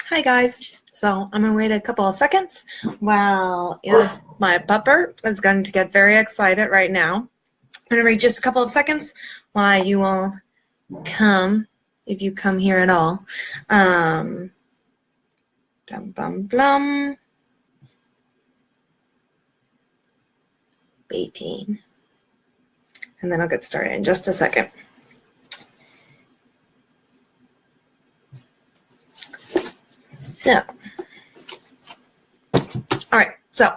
Hi guys. So I'm gonna wait a couple of seconds while my pupper is going to get very excited right now. I'm gonna wait just a couple of seconds while you all come, if you come here at all. Blum blum blum. Waiting. And then I'll get started in just a second. So, all right, so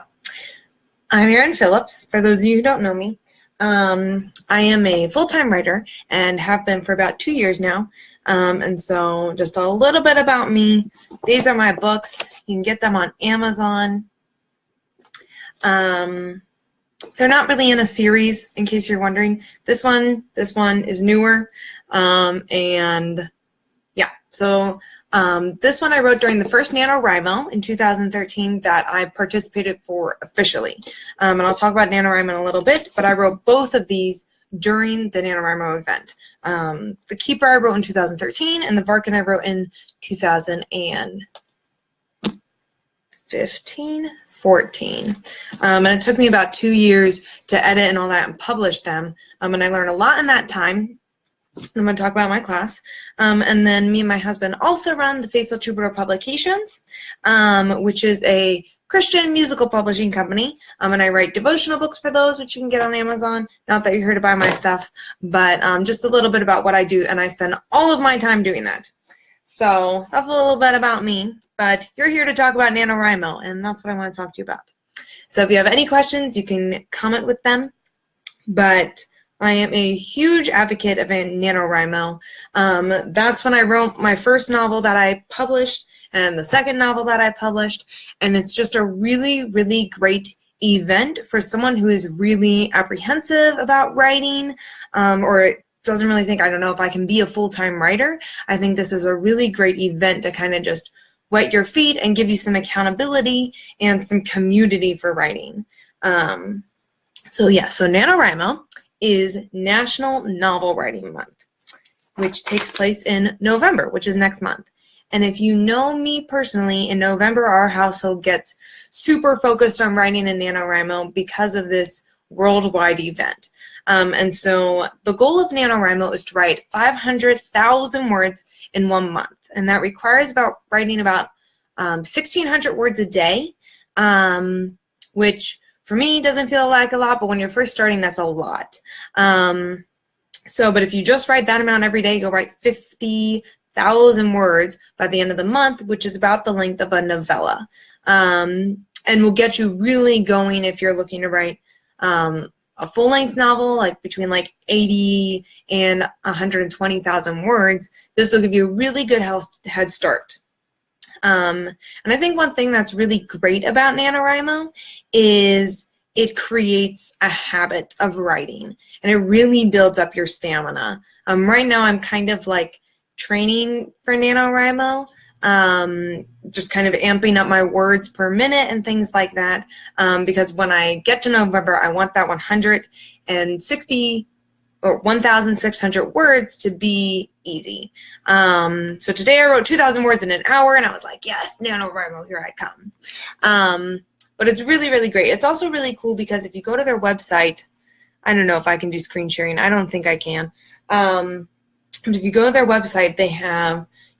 I'm Erin Phillips. For those of you who don't know me, I am a full-time writer and have been for about 2 years now. And so just a little bit about me. These are my books. You can get them on Amazon. They're not really in a series, in case you're wondering. This one is newer. And yeah, so this one I wrote during the first NaNoWriMo in 2013 that I participated for officially. And I'll talk about NaNoWriMo in a little bit, but I wrote both of these during the NaNoWriMo event. The Keeper I wrote in 2013 and the Varkin I wrote in 14. And it took me about 2 years to edit and all that and publish them. And I learned a lot in that time. I'm going to talk about my class. And then me and my husband also run the Faithful Troubadour Publications, which is a Christian musical publishing company. And I write devotional books for those, which you can get on Amazon. Not that you're here to buy my stuff, but just a little bit about what I do, and I spend all of my time doing that. So that's a little bit about me, but you're here to talk about NaNoWriMo, and that's what I want to talk to you about. So if you have any questions, you can comment with them, but I am a huge advocate of NaNoWriMo. That's when I wrote my first novel that I published and the second novel that I published, and it's just a really, really great event for someone who is really apprehensive about writing or doesn't really think, I don't know if I can be a full-time writer. I think this is a really great event to kind of just wet your feet and give you some accountability and some community for writing. So NaNoWriMo is National Novel Writing Month, which takes place in November, which is next month. And if you know me personally, in November our household gets super focused on writing in NaNoWriMo because of this worldwide event. And so the goal of NaNoWriMo is to write 500,000 words in 1 month. And that requires writing about 1,600 words a day, which for me doesn't feel like a lot, but when you're first starting, that's a lot. But if you just write that amount every day, you'll write 50,000 words by the end of the month, which is about the length of a novella. And will get you really going if you're looking to write a full-length novel, like between 80 and 120,000 words. This will give you a really good head start. And I think one thing that's really great about NaNoWriMo is it creates a habit of writing, and it really builds up your stamina. Right now I'm kind of training for NaNoWriMo, just kind of amping up my words per minute and things like that, because when I get to November, I want that 1,600 words to be easy. So today I wrote 2,000 words in an hour, and I was like, yes, NaNoWriMo, here I come. But it's really, really great. It's also really cool because if you go to their website, I don't know if I can do screen sharing. I don't think I can. But if you go to their website,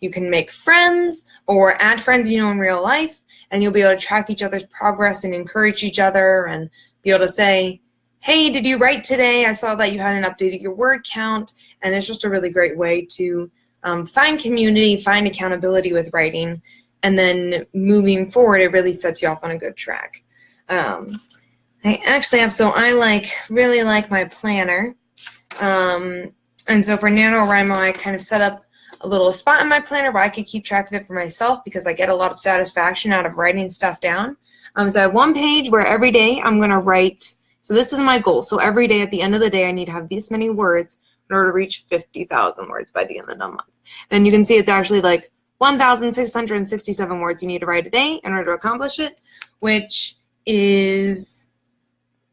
you can make friends or add friends you know in real life, and you'll be able to track each other's progress and encourage each other and be able to say, hey, did you write today? I saw that you hadn't updated your word count. And it's just a really great way to find community, find accountability with writing, and then moving forward, it really sets you off on a good track. I really like my planner. And so for NaNoWriMo, I kind of set up a little spot in my planner where I could keep track of it for myself because I get a lot of satisfaction out of writing stuff down. So I have one page where every day I'm going to write. So this is my goal. So every day at the end of the day, I need to have this many words in order to reach 50,000 words by the end of the month. And you can see it's actually 1,667 words you need to write a day in order to accomplish it, which is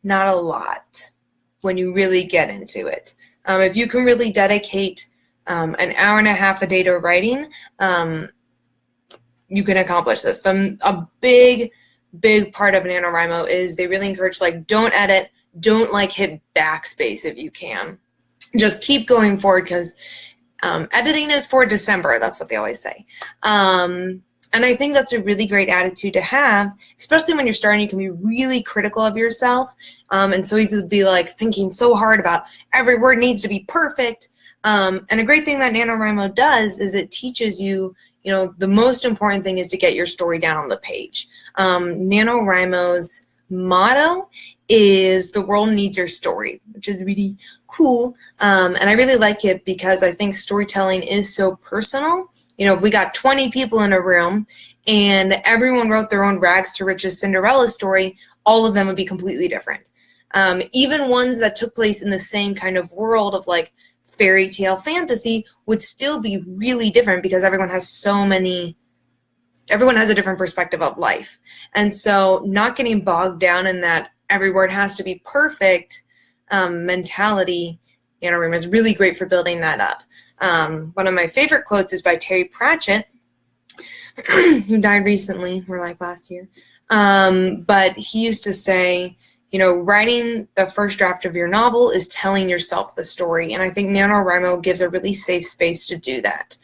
not a lot when you really get into it. If you can really dedicate an hour and a half a day to writing, you can accomplish this. But a big part of NaNoWriMo is they really encourage, like, don't edit, don't like hit backspace if you can. Just keep going forward, because editing is for December. That's what they always say. And I think that's a really great attitude to have, especially when you're starting. You can be really critical of yourself, and so easy to be like thinking so hard about every word needs to be perfect. And a great thing that NaNoWriMo does is it teaches you, you know, the most important thing is to get your story down on the page. NaNoWriMo's motto is "The world needs your story," which is really cool. And I really like it because I think storytelling is so personal. You know, if we got 20 people in a room and everyone wrote their own rags to riches Cinderella story, all of them would be completely different. Even ones that took place in the same kind of world of like fairy tale fantasy would still be really different, because everyone has a different perspective of life. And so not getting bogged down in that every word has to be perfect mentality, NaNoWriMo is really great for building that up. One of my favorite quotes is by Terry Pratchett, who died recently, or like last year. But he used to say, you know, writing the first draft of your novel is telling yourself the story. And I think NaNoWriMo gives a really safe space to do that.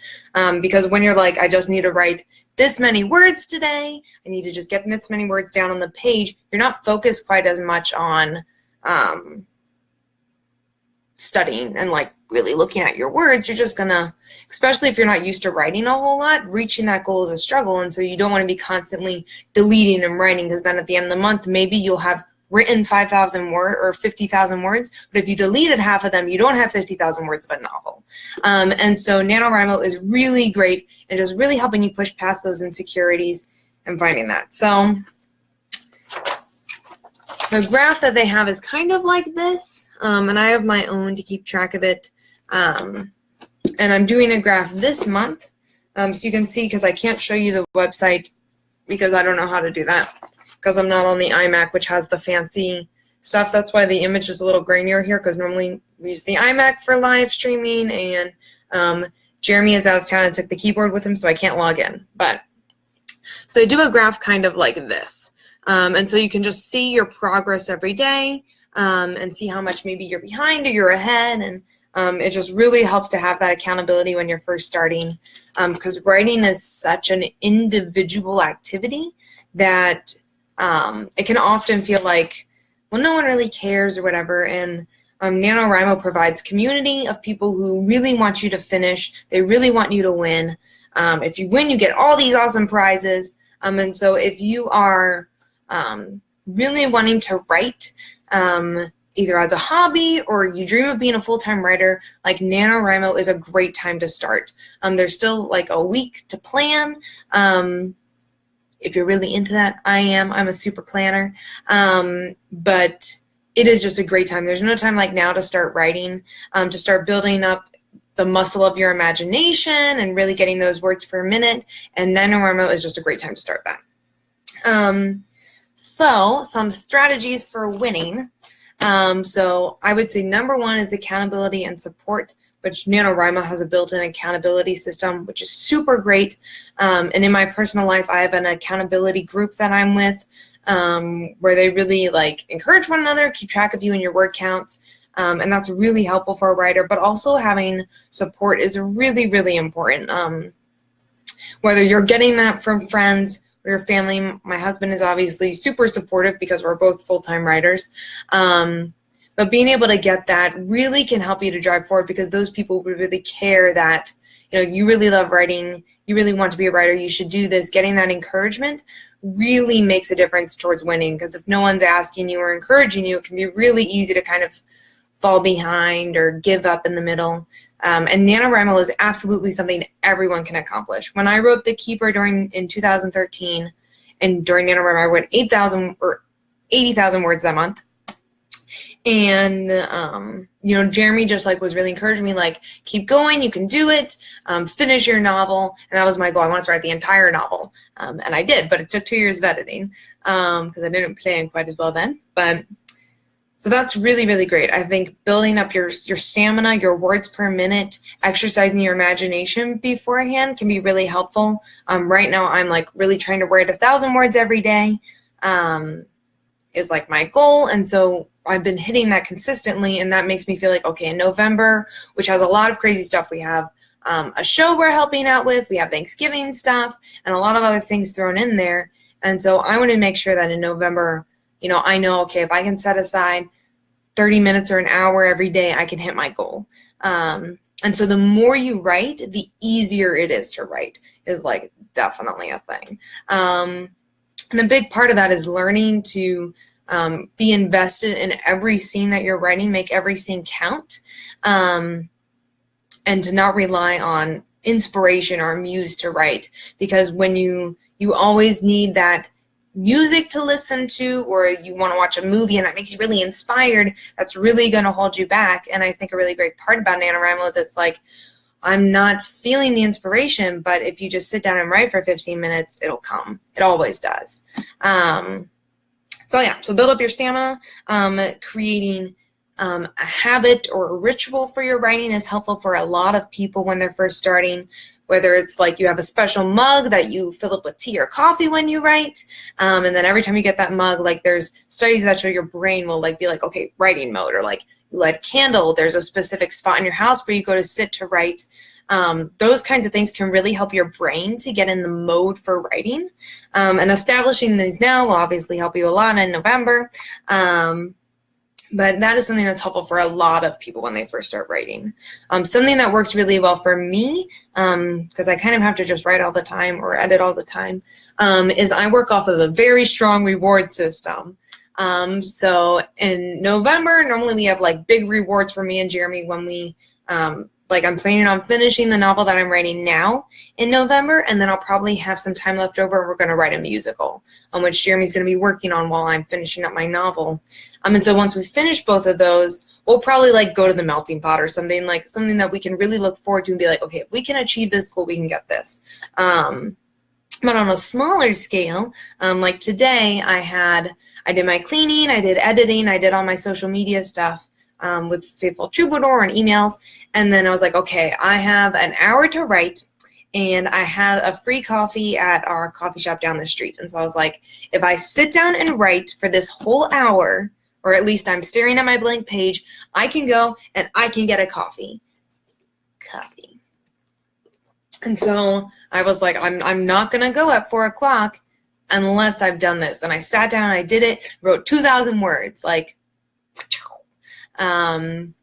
Because when you're like, I just need to write this many words today, I need to just get this many words down on the page, you're not focused quite as much on studying and like really looking at your words. You're just gonna, especially if you're not used to writing a whole lot, reaching that goal is a struggle. And so you don't want to be constantly deleting and writing, because then at the end of the month, maybe you'll have written 5,000 words or 50,000 words, but if you deleted half of them, you don't have 50,000 words of a novel. And so NaNoWriMo is really great and just really helping you push past those insecurities and finding that. So the graph that they have is kind of like this, and I have my own to keep track of it. And I'm doing a graph this month, so you can see, because I can't show you the website because I don't know how to do that, because I'm not on the iMac, which has the fancy stuff. That's why the image is a little grainier here, because normally we use the iMac for live streaming, and Jeremy is out of town and took the keyboard with him, so I can't log in. But so they do a graph kind of like this. And so you can just see your progress every day, and see how much maybe you're behind or you're ahead. And it just really helps to have that accountability when you're first starting, because writing is such an individual activity that it can often feel like, well, no one really cares or whatever. And NaNoWriMo provides community of people who really want you to finish. They really want you to win. If you win, you get all these awesome prizes. And so if you are really wanting to write, either as a hobby or you dream of being a full-time writer, like NaNoWriMo is a great time to start. There's still like a week to plan. If you're really into that, I'm a super planner. But it is just a great time. There's no time like now to start writing, to start building up the muscle of your imagination and really getting those words per minute. And NaNoWriMo is just a great time to start that. So some strategies for winning. So I would say number one is accountability and support, which NaNoWriMo has a built-in accountability system, which is super great. And in my personal life, I have an accountability group that I'm with, where they really like encourage one another, keep track of you and your word counts. And that's really helpful for a writer, but also having support is really, really important. Whether you're getting that from friends or your family, my husband is obviously super supportive because we're both full-time writers. But being able to get that really can help you to drive forward, because those people would really care that, you know, you really love writing, you really want to be a writer, you should do this. Getting that encouragement really makes a difference towards winning, because if no one's asking you or encouraging you, it can be really easy to kind of fall behind or give up in the middle. And NaNoWriMo is absolutely something everyone can accomplish. When I wrote The Keeper in 2013, and during NaNoWriMo I wrote 8,000 or 80,000 words that month. And you know, Jeremy just like was really encouraging me, like, keep going, you can do it, finish your novel. And that was my goal. I wanted to write the entire novel, and I did, but it took 2 years of editing, because I didn't plan quite as well then. But So that's really, really great. I think building up your stamina, your words per minute, exercising your imagination beforehand can be really helpful. Right now, I'm like really trying to write 1,000 words every day, is like my goal. And so I've been hitting that consistently, and that makes me feel like, okay, in November, which has a lot of crazy stuff, we have a show we're helping out with, we have Thanksgiving stuff, and a lot of other things thrown in there. And so I want to make sure that in November, I know, okay, if I can set aside 30 minutes or an hour every day, I can hit my goal. And so the more you write, the easier it is to write, is like definitely a thing. And a big part of that is learning to be invested in every scene that you're writing, make every scene count, and to not rely on inspiration or a muse to write, because when you always need that music to listen to, or you want to watch a movie and that makes you really inspired, that's really going to hold you back. And I think a really great part about NaNoWriMo is it's like, I'm not feeling the inspiration, but if you just sit down and write for 15 minutes, it'll come. It always does. So yeah, so build up your stamina. Creating a habit or a ritual for your writing is helpful for a lot of people when they're first starting, whether it's like you have a special mug that you fill up with tea or coffee when you write, and then every time you get that mug, like there's studies that show your brain will like be like, okay, writing mode, or like you light a candle, there's a specific spot in your house where you go to sit to write. Those kinds of things can really help your brain to get in the mode for writing, and establishing these now will obviously help you a lot in November. But that is something that's helpful for a lot of people when they first start writing. Something that works really well for me, because I kind of have to just write all the time or edit all the time, is I work off of a very strong reward system. So in November, normally we have like big rewards for me and Jeremy when we, like I'm planning on finishing the novel that I'm writing now in November, and then I'll probably have some time left over and we're going to write a musical, which Jeremy's going to be working on while I'm finishing up my novel. And so once we finish both of those, we'll probably like go to the melting pot or something that we can really look forward to and be like, okay, if we can achieve this goal, we can get this. But on a smaller scale, like today I did my cleaning, I did editing, I did all my social media stuff with Faithful Troubadour and emails, and then I was like, okay, I have an hour to write, and I had a free coffee at our coffee shop down the street, and so I was like, if I sit down and write for this whole hour, or at least I'm staring at my blank page, I can go and I can get a coffee. And so I was like, I'm not going to go at 4 o'clock unless I've done this. And I sat down, I did it, wrote 2,000 words, like, and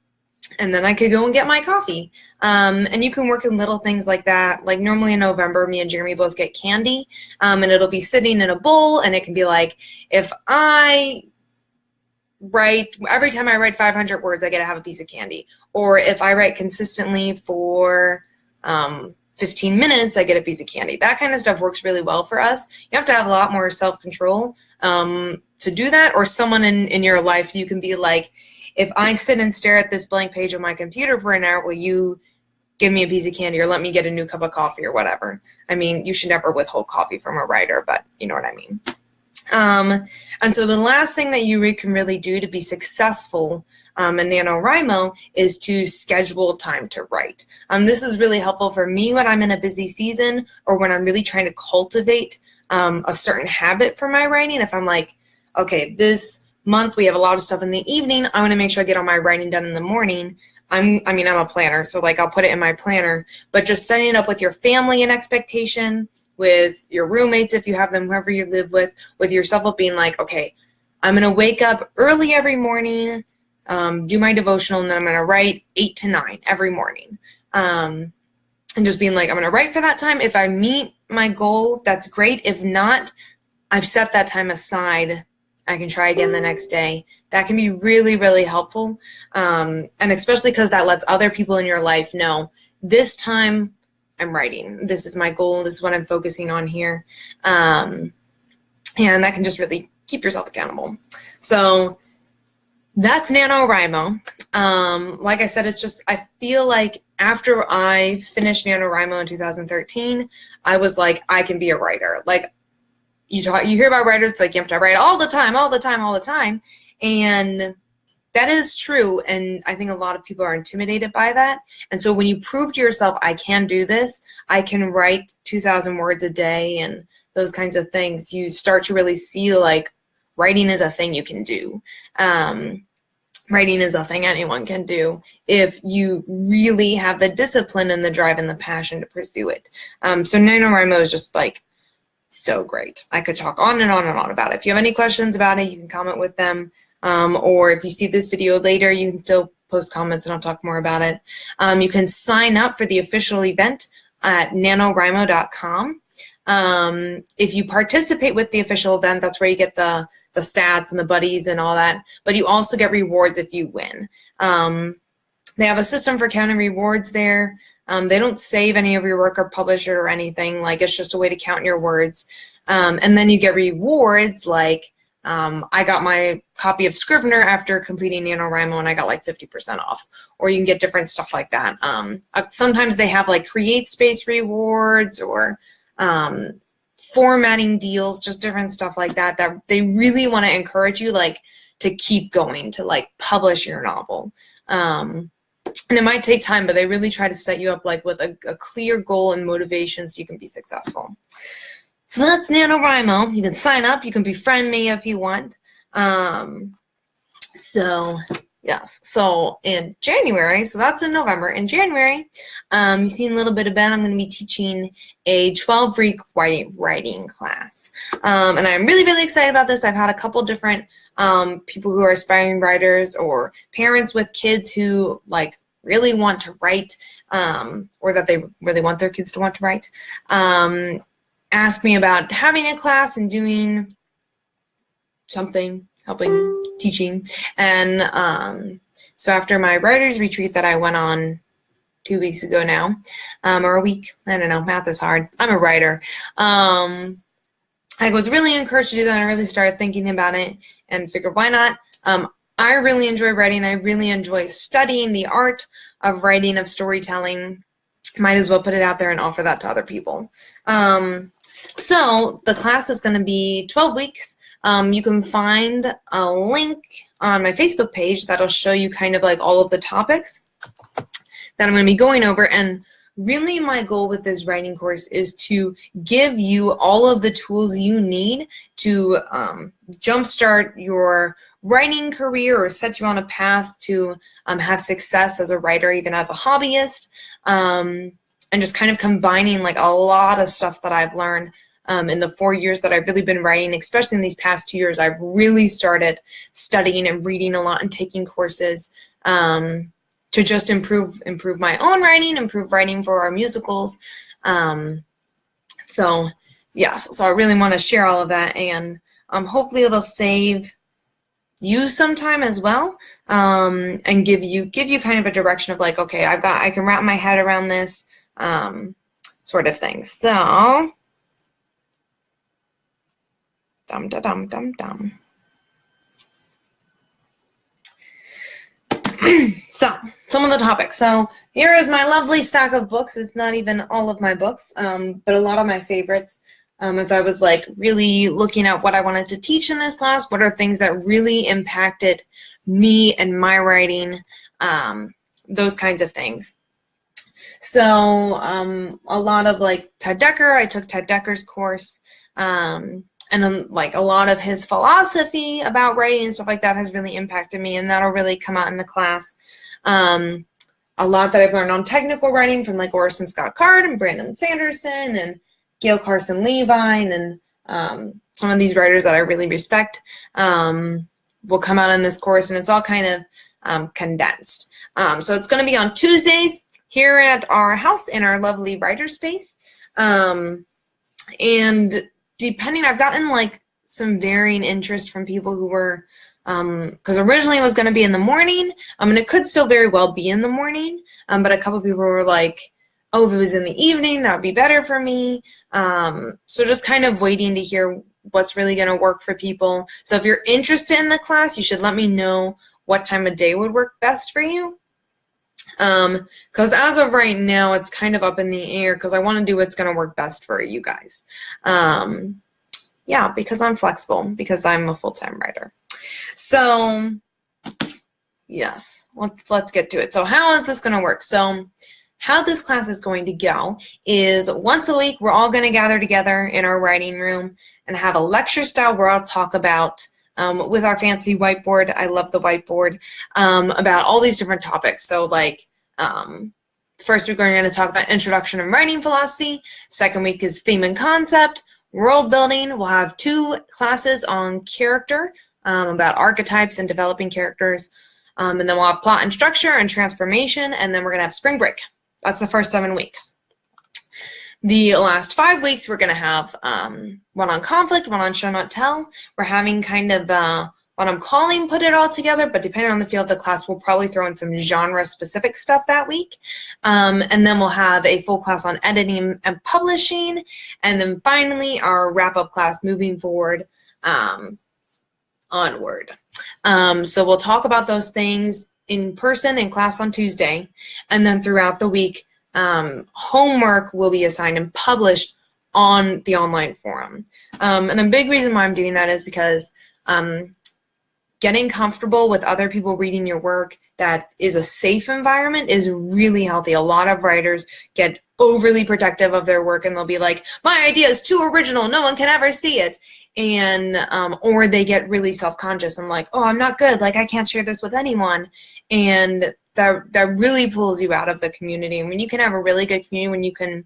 then I could go and get my coffee. And you can work in little things like that. Like normally in November, me and Jeremy both get candy, and it'll be sitting in a bowl, and it can be like, if I write, every time I write 500 words, I get to have a piece of candy. Or if I write consistently for 15 minutes, I get a piece of candy. That kind of stuff works really well for us. You have to have a lot more self-control to do that, or someone in your life you can be like, if I sit and stare at this blank page on my computer for an hour, will you give me a piece of candy or let me get a new cup of coffee or whatever? I mean, you should never withhold coffee from a writer, but you know what I mean. And so the last thing that you can really do to be successful in NaNoWriMo is to schedule time to write. This is really helpful for me when I'm in a busy season or when I'm really trying to cultivate a certain habit for my writing. If I'm like, okay, this month we have a lot of stuff in the evening, I want to make sure I get all my writing done in the morning. I'm a planner, so like I'll put it in my planner, but just setting it up with your family and expectation, with your roommates if you have them, whoever you live with yourself of being like, okay, I'm going to wake up early every morning, do my devotional, and then I'm going to write 8 to 9 every morning. And just being like, I'm going to write for that time. If I meet my goal, that's great. If not, I've set that time aside. I can try again the next day. That can be really, really helpful. And especially because that lets other people in your life know, this time I'm writing. This is my goal. This is what I'm focusing on here. And that can just really keep yourself accountable. So that's NaNoWriMo. Like I said, it's just, I feel like after I finished NaNoWriMo in 2013, I was like, I can be a writer. Like, you hear about writers, like you have to write all the time. And that is true, and I think a lot of people are intimidated by that. And so when you prove to yourself, I can do this, I can write 2,000 words a day and those kinds of things, you start to really see like writing is a thing you can do. Writing is a thing anyone can do if you really have the discipline and the drive and the passion to pursue it. So NaNoWriMo is just like so great. I could talk on and on and on about it. If you have any questions about it, you can comment with them. Or if you see this video later, you can still post comments and I'll talk more about it. You can sign up for the official event at NaNoWriMo.com. If you participate with the official event, that's where you get the stats and the buddies and all that, but you also get rewards if you win. They have a system for counting rewards there. They don't save any of your work or publish it or anything, like it's just a way to count your words. And then you get rewards like I got my copy of Scrivener after completing NaNoWriMo and I got like 50% off, or you can get different stuff like that. Sometimes they have like create space rewards or formatting deals, just different stuff like that, that they really want to encourage you like to keep going, to like publish your novel. And it might take time, but they really try to set you up like with a clear goal and motivation so you can be successful. So that's NaNoWriMo. You can sign up, you can befriend me if you want. So yes, so in January, so that's in November. In January, you've seen a little bit about, I'm going to be teaching a 12-week writing class. And I'm really, really excited about this. I've had a couple different people who are aspiring writers or parents with kids who like really want to write, or that they really want their kids to want to write, ask me about having a class and doing something, helping, teaching. And so after my writer's retreat that I went on 2 weeks ago now, or a week, I don't know, math is hard, I'm a writer, I was really encouraged to do that, and I really started thinking about it and figured why not. I really enjoy writing. I really enjoy studying the art of writing, of storytelling. Might as well put it out there and offer that to other people. So the class is going to be 12 weeks. You can find a link on my Facebook page that'll show you kind of like all of the topics that I'm going to be going over. And really my goal with this writing course is to give you all of the tools you need to jumpstart your writing career or set you on a path to have success as a writer, even as a hobbyist, and just kind of combining like a lot of stuff that I've learned in the 4 years that I've really been writing, especially in these past 2 years. I've really started studying and reading a lot and taking courses to just improve my own writing, improve writing for our musicals. So yes, so I really want to share all of that, and hopefully it'll save you some time as well, and give you kind of a direction of like, okay, I can wrap my head around this sort of thing. So dum da dum dum dum. So some of the topics. So here is my lovely stack of books. It's not even all of my books, but a lot of my favorites. As I was like really looking at what I wanted to teach in this class, what are things that really impacted me and my writing, those kinds of things. So a lot of like Ted Dekker, I took Ted Dekker's course, and like a lot of his philosophy about writing and stuff like that has really impacted me, and that'll really come out in the class. A lot that I've learned on technical writing from like Orson Scott Card and Brandon Sanderson and Gail Carson Levine and some of these writers that I really respect will come out in this course, and it's all kind of condensed. So it's going to be on Tuesdays here at our house in our lovely writer space. And depending, I've gotten like some varying interest from people who were, because originally it was going to be in the morning, and it could still very well be in the morning, but a couple people were like, oh, if it was in the evening, that would be better for me. So just kind of waiting to hear what's really going to work for people. So if you're interested in the class, you should let me know what time of day would work best for you. Because as of right now, it's kind of up in the air because I want to do what's going to work best for you guys. Yeah, because I'm flexible, because I'm a full-time writer. So Yes, let's get to it. So how is this going to work? So how this class is going to go is once a week we're all going to gather together in our writing room and have a lecture style where I'll talk about with our fancy whiteboard. I love the whiteboard, about all these different topics. So like first week we're going to talk about introduction and writing philosophy. Second week is theme and concept, world building. We'll have 2 classes on character, about archetypes and developing characters. And then we'll have plot and structure and transformation, and then we're going to have spring break. That's the first 7 weeks. The last 5 weeks, we're going to have one on conflict, one on show not tell. We're having kind of what I'm calling put it all together, but depending on the field of the class, we'll probably throw in some genre-specific stuff that week. And then we'll have a full class on editing and publishing. And then finally, our wrap-up class moving forward onward. So we'll talk about those things in person in class on Tuesday, and then throughout the week, homework will be assigned and published on the online forum. And a big reason why I'm doing that is because getting comfortable with other people reading your work that is a safe environment is really healthy. A lot of writers get overly protective of their work and they'll be like, my idea is too original, no one can ever see it. And or they get really self-conscious and like, oh, I'm not good, like I can't share this with anyone. And that really pulls you out of the community. And when you can have a really good community, when you can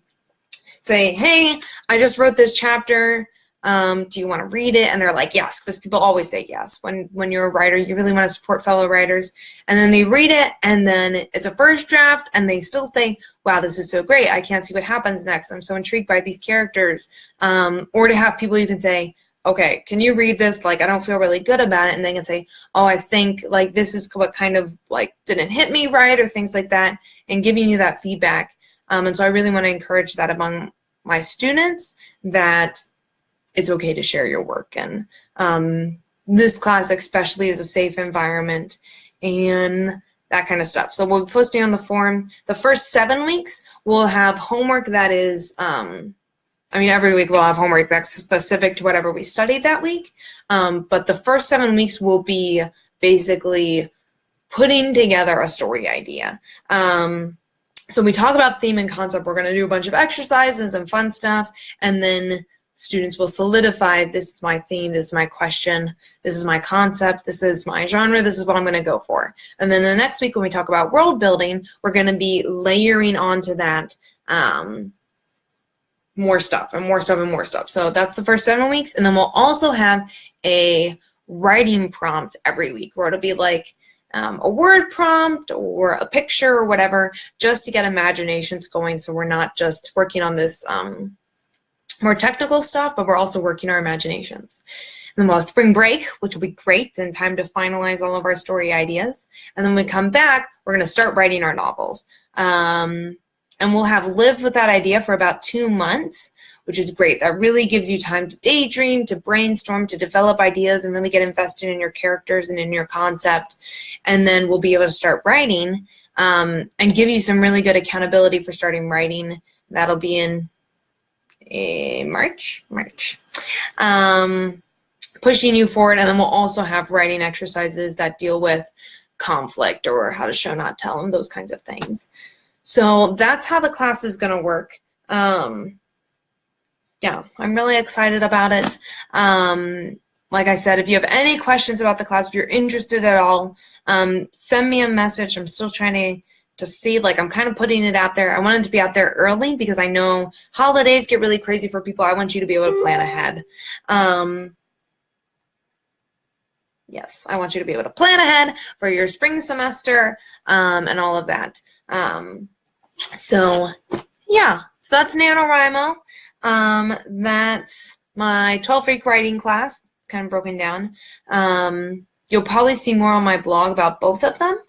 say, hey, I just wrote this chapter, do you want to read it? And they're like, yes, because people always say yes. When you're a writer, you really want to support fellow writers. And then they read it, and then it's a first draft, and they still say, wow, this is so great. I can't see what happens next. I'm so intrigued by these characters. Or to have people you can say, okay, can you read this? Like, I don't feel really good about it. And they can say, oh, I think, like, this is what kind of, like, didn't hit me right, or things like that, and giving you that feedback. And so I really want to encourage that among my students, that it's okay to share your work. And this class especially is a safe environment and that kind of stuff. So we'll be posting on the forum. The first 7 weeks, we'll have homework that is, every week we'll have homework that's specific to whatever we studied that week. But the first 7 weeks will be basically putting together a story idea. So we talk about theme and concept. We're going to do a bunch of exercises and fun stuff, and then students will solidify, this is my theme, this is my question, this is my concept, this is my genre, this is what I'm going to go for. And then the next week when we talk about world building, we're going to be layering onto that more stuff and more stuff and more stuff. So that's the first 7 weeks. And then we'll also have a writing prompt every week where it'll be like a word prompt or a picture or whatever, just to get imaginations going, so we're not just working on this more technical stuff, but we're also working our imaginations. And then we'll have spring break, which will be great, then time to finalize all of our story ideas. And then when we come back, we're going to start writing our novels. And we'll have lived with that idea for about 2 months, which is great. That really gives you time to daydream, to brainstorm, to develop ideas, and really get invested in your characters and in your concept. And then we'll be able to start writing and give you some really good accountability for starting writing. That'll be in March. Pushing you forward. And then we'll also have writing exercises that deal with conflict or how to show not tell and those kinds of things. So that's how the class is going to work. Yeah, I'm really excited about it. Like I said, if you have any questions about the class, if you're interested at all, send me a message. I'm still trying to see, like, I'm kind of putting it out there. I wanted to be out there early because I know holidays get really crazy for people. I want you to be able to plan ahead. Yes, I want you to be able to plan ahead for your spring semester and all of that. So yeah, so that's NaNoWriMo. That's my 12-week writing class, kind of broken down. You'll probably see more on my blog about both of them.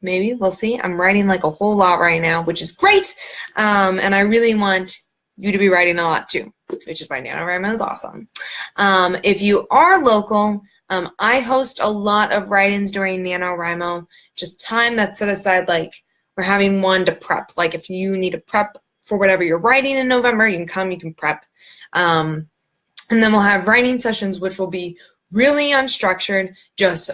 Maybe, we'll see. I'm writing like a whole lot right now, which is great. And I really want you to be writing a lot too, which is why NaNoWriMo is awesome. If you are local, I host a lot of write-ins during NaNoWriMo, just time that's set aside, like we're having one to prep. Like if you need to prep for whatever you're writing in November, you can come, you can prep. And then we'll have writing sessions, which will be really unstructured, just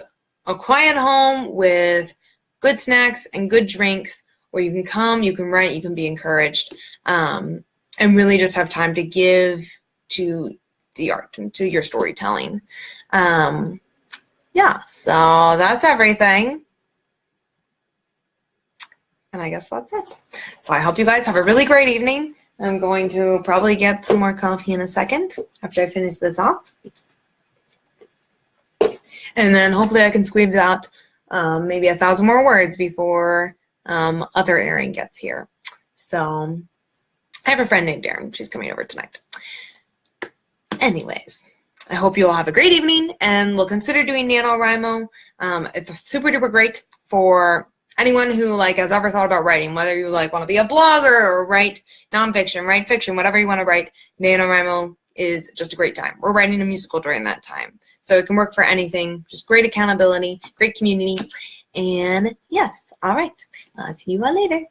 a quiet home with good snacks and good drinks where you can come, you can write, you can be encouraged, and really just have time to give to the art, to your storytelling. Yeah, so that's everything. And I guess that's it. So I hope you guys have a really great evening. I'm going to probably get some more coffee in a second after I finish this off. And then hopefully I can squeeze out maybe 1,000 more words before other Erin gets here. So I have a friend named Erin. She's coming over tonight. Anyways, I hope you all have a great evening and will consider doing NaNoWriMo. It's super duper great for anyone who has ever thought about writing, whether you want to be a blogger or write nonfiction, write fiction, whatever you want to write. NaNoWriMo is just a great time. We're writing a musical during that time, so it can work for anything. Just great accountability, great community, and yes, all right. I'll see you all later.